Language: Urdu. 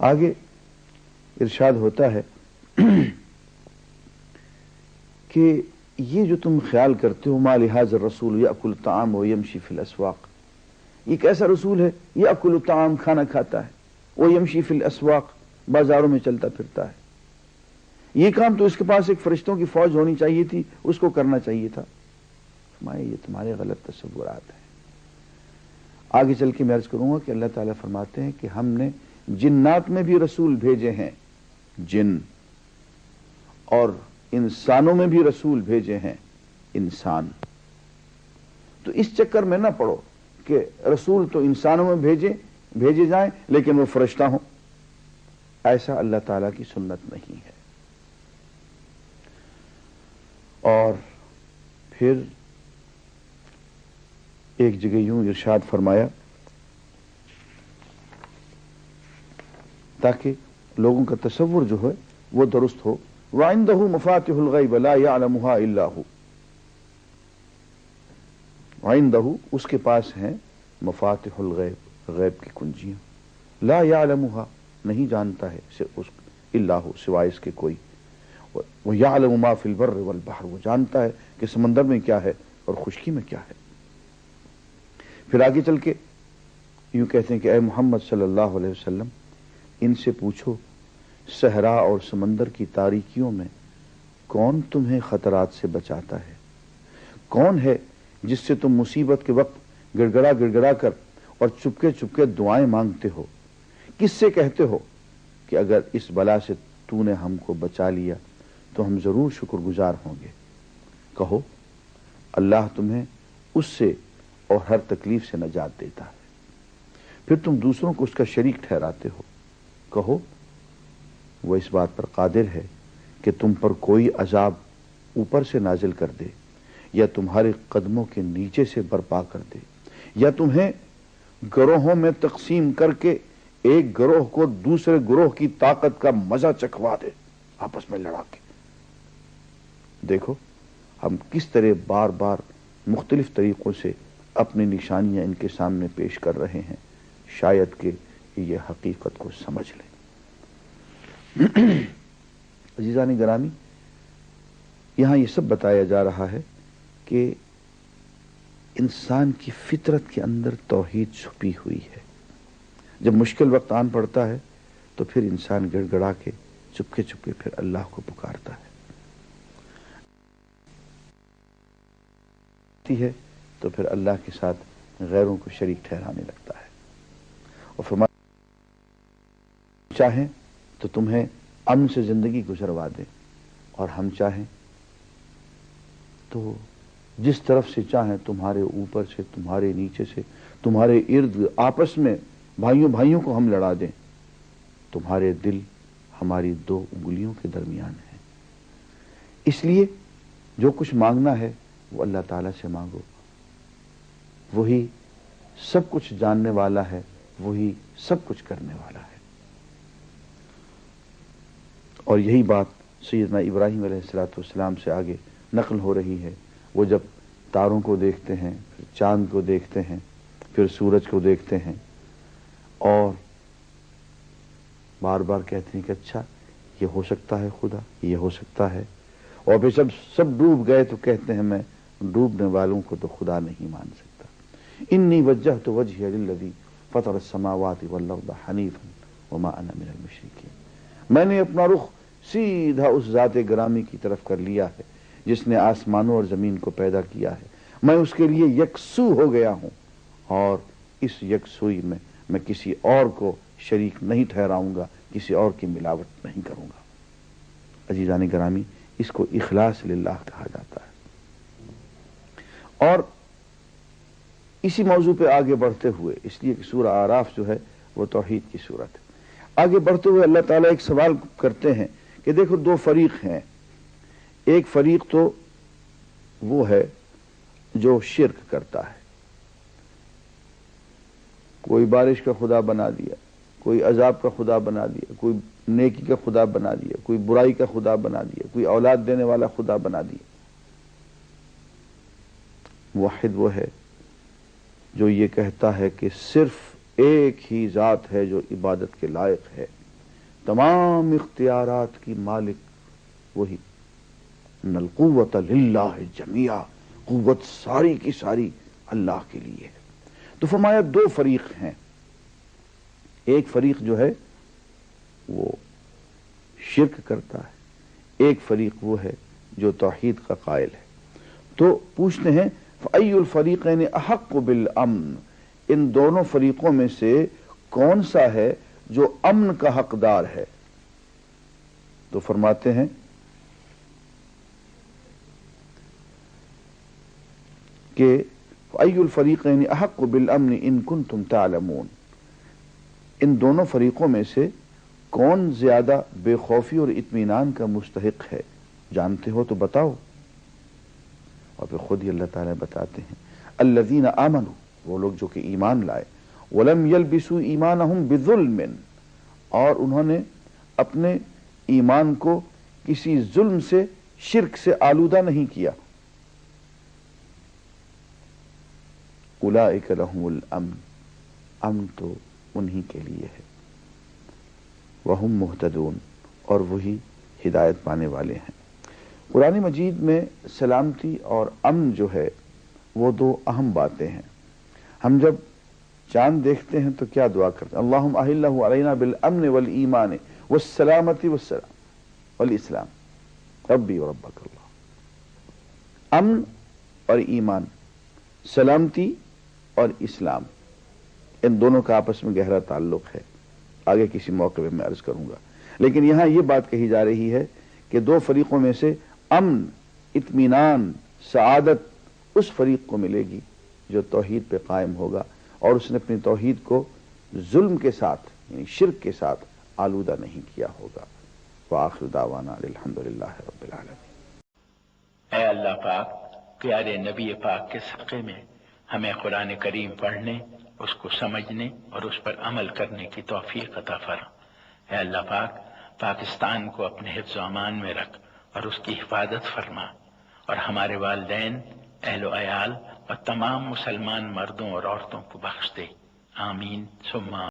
آگے ارشاد ہوتا ہے کہ یہ جو تم خیال کرتے ہو ما لہذا الرسول یأکل الطعام ویمشی فی الاسواق، یہ کیسا رسول ہے؟ یأکل الطعام، کھانا کھاتا ہے، ویمشی فی الاسواق، بازاروں میں چلتا پھرتا ہے. یہ کام تو اس کے پاس ایک فرشتوں کی فوج ہونی چاہیے تھی، اس کو کرنا چاہیے تھا. یہ تمہارے غلط تصورات ہیں. آگے چل کے میں عرض کروں گا کہ اللہ تعالیٰ فرماتے ہیں کہ ہم نے جنات میں بھی رسول بھیجے ہیں، جن، اور انسانوں میں بھی رسول بھیجے ہیں، انسان. تو اس چکر میں نہ پڑو کہ رسول تو انسانوں میں بھیجے جائیں لیکن وہ فرشتہ ہوں. ایسا اللہ تعالیٰ کی سنت نہیں ہے. اور پھر ایک جگہ یوں ارشاد فرمایا تاکہ لوگوں کا تصور جو ہے وہ درست ہو. وَعِنْدَهُ مَفَاتِحُ الْغَيْبِ لَا يَعْلَمُهَا إِلَّا هُ. وَعِنْدَهُ، اس کے پاس ہیں مفاتح الغیب، غیب کی کنجیاں. لا يعلمها، نہیں جانتا ہے اس الا ہو، سوائے اس کے کوئی. وَيَعْلَمُ مَا فِي الْبَرِّ وَالْبَحْرِ، وہ جانتا ہے کہ سمندر میں کیا ہے اور خشکی میں کیا ہے. پھر آگے چل کے یوں کہتے ہیں کہ اے محمد صلی اللہ علیہ وسلم، ان سے پوچھو صحرا اور سمندر کی تاریکیوں میں کون تمہیں خطرات سے بچاتا ہے؟ کون ہے جس سے تم مصیبت کے وقت گڑ گڑا کر اور چپکے دعائیں مانگتے ہو؟ کس سے کہتے ہو کہ اگر اس بلا سے تو نے ہم کو بچا لیا تو ہم ضرور شکر گزار ہوں گے؟ کہو اللہ تمہیں اس سے اور ہر تکلیف سے نجات دیتا ہے. پھر تم دوسروں کو اس کا شریک ٹھہراتے ہو. کہو وہ اس بات پر قادر ہے کہ تم پر کوئی عذاب اوپر سے نازل کر دے، یا تمہارے قدموں کے نیچے سے برپا کر دے، یا تمہیں گروہوں میں تقسیم کر کے ایک گروہ کو دوسرے گروہ کی طاقت کا مزہ چکھوا دے، آپس میں لڑا کے. دیکھو ہم کس طرح بار بار مختلف طریقوں سے اپنی نشانیاں ان کے سامنے پیش کر رہے ہیں، شاید کہ یہ حقیقت کو سمجھ لیں. عزیزان گرامی، یہاں یہ سب بتایا جا رہا ہے کہ انسان کی فطرت کے اندر توحید چھپی ہوئی ہے. جب مشکل وقت آن پڑتا ہے تو پھر انسان گڑ گڑا کے چپکے پھر اللہ کو پکارتا ہے تو پھر اللہ کے ساتھ غیروں کو شریک ٹھہرانے لگتا ہے. اور فرمایا چاہیں تو تمہیں امن سے زندگی گزروا دے، اور ہم چاہیں تو جس طرف سے چاہیں تمہارے اوپر سے، تمہارے نیچے سے، تمہارے ارد آپس میں بھائیوں کو ہم لڑا دیں. تمہارے دل ہماری 2 انگلیوں کے درمیان ہیں. اس لیے جو کچھ مانگنا ہے وہ اللہ تعالیٰ سے مانگو. وہی سب کچھ جاننے والا ہے، وہی سب کچھ کرنے والا ہے. اور یہی بات سیدنا ابراہیم علیہ السلام سے آگے نقل ہو رہی ہے. وہ جب تاروں کو دیکھتے ہیں، پھر چاند کو دیکھتے ہیں، پھر سورج کو دیکھتے ہیں، اور بار بار کہتے ہیں کہ اچھا یہ ہو سکتا ہے خدا، یہ ہو سکتا ہے. اور پھر جب سب ڈوب گئے تو کہتے ہیں میں ڈوبنے والوں کو تو خدا نہیں مان سکتا. انی وجہت وجہی للذی فطر السماوات والارض حنیفا وما انا من المشرکین. میں نے اپنا رخ سیدھا اس ذات گرامی کی طرف کر لیا ہے جس نے آسمانوں اور زمین کو پیدا کیا ہے. میں اس کے لیے یکسو ہو گیا ہوں، اور اس یکسوئی میں میں کسی اور کو شریک نہیں ٹھہراؤں گا، کسی اور کی ملاوٹ نہیں کروں گا. عزیزان گرامی، اس کو اخلاص للہ کہا جاتا ہے. اور اسی موضوع پہ آگے بڑھتے ہوئے، اس لیے کہ سورہ اعراف جو ہے وہ توحید کی صورت ہے، آگے بڑھتے ہوئے اللہ تعالیٰ ایک سوال کرتے ہیں کہ دیکھو 2 فریق ہیں. ایک فریق تو وہ ہے جو شرک کرتا ہے، کوئی بارش کا خدا بنا دیا، کوئی عذاب کا خدا بنا دیا، کوئی نیکی کا خدا بنا دیا، کوئی برائی کا خدا بنا دیا، کوئی اولاد دینے والا خدا بنا دیا. موحد وہ ہے جو یہ کہتا ہے کہ صرف ایک ہی ذات ہے جو عبادت کے لائق ہے، تمام اختیارات کی مالک وہی، ان القوت للہ جمیعا، قوت ساری کی ساری اللہ کے لیے ہے۔ تو فرمایا دو فریق ہیں، ایک فریق جو ہے وہ شرک کرتا ہے، ایک فریق وہ ہے جو توحید کا قائل ہے۔ تو پوچھتے ہیں فَأَيُّ الْفَرِيقَيْنِ أَحَقُّ بِالْأَمْنِ، ان دونوں فریقوں میں سے کون سا ہے جو امن کا حقدار ہے؟ تو فرماتے ہیں کہ فَأَيُّ الْفَرِيقَيْنِ أَحَقُّ بِالْأَمْنِ إِن كُنتُمْ تَعْلَمُونَ، ان دونوں فریقوں میں سے کون زیادہ بے خوفی اور اطمینان کا مستحق ہے، جانتے ہو تو بتاؤ۔ اور پھر خود ہی اللہ تعالیٰ بتاتے ہیں الذین آمنوا، وہ لوگ جو کہ ایمان لائے، ولم یلبسوا ایمانہم بظلم، اور انہوں نے اپنے ایمان کو کسی ظلم سے، شرک سے آلودہ نہیں کیا، اولئک لہم الامن، امن تو انہی کے لیے ہے، وہم مہتدون، اور وہی ہدایت پانے والے ہیں۔ قرآن مجید میں سلامتی اور امن جو ہے وہ دو اہم باتیں ہیں۔ ہم جب چاند دیکھتے ہیں تو کیا دعا کرتے ہیں؟ اللہم اہلہ علینا بالامن والایمان والسلامتی والاسلام ربی و ربک اللہ۔ امن اور ایمان، سلامتی اور اسلام، ان دونوں کا آپس میں گہرا تعلق ہے، آگے کسی موقع میں عرض کروں گا۔ لیکن یہاں یہ بات کہی جا رہی ہے کہ دو فریقوں میں سے امن، اطمینان، سعادت اس فریق کو ملے گی جو توحید پہ قائم ہوگا اور اس نے اپنی توحید کو ظلم کے ساتھ یعنی شرک کے ساتھ آلودہ نہیں کیا ہوگا۔ وآخر دعوانا الحمدللہ رب العالمین۔ اے اللہ پاک، پیارے نبی پاک کے صدقے میں ہمیں قرآن کریم پڑھنے، اس کو سمجھنے اور اس پر عمل کرنے کی توفیق عطا فرما۔ اے اللہ پاک، پاکستان کو اپنے حفظ و امان میں رکھ اور اس کی حفاظت فرما، اور ہمارے والدین، اہل و عیال اور تمام مسلمان مردوں اور عورتوں کو بخش دے، آمین ثم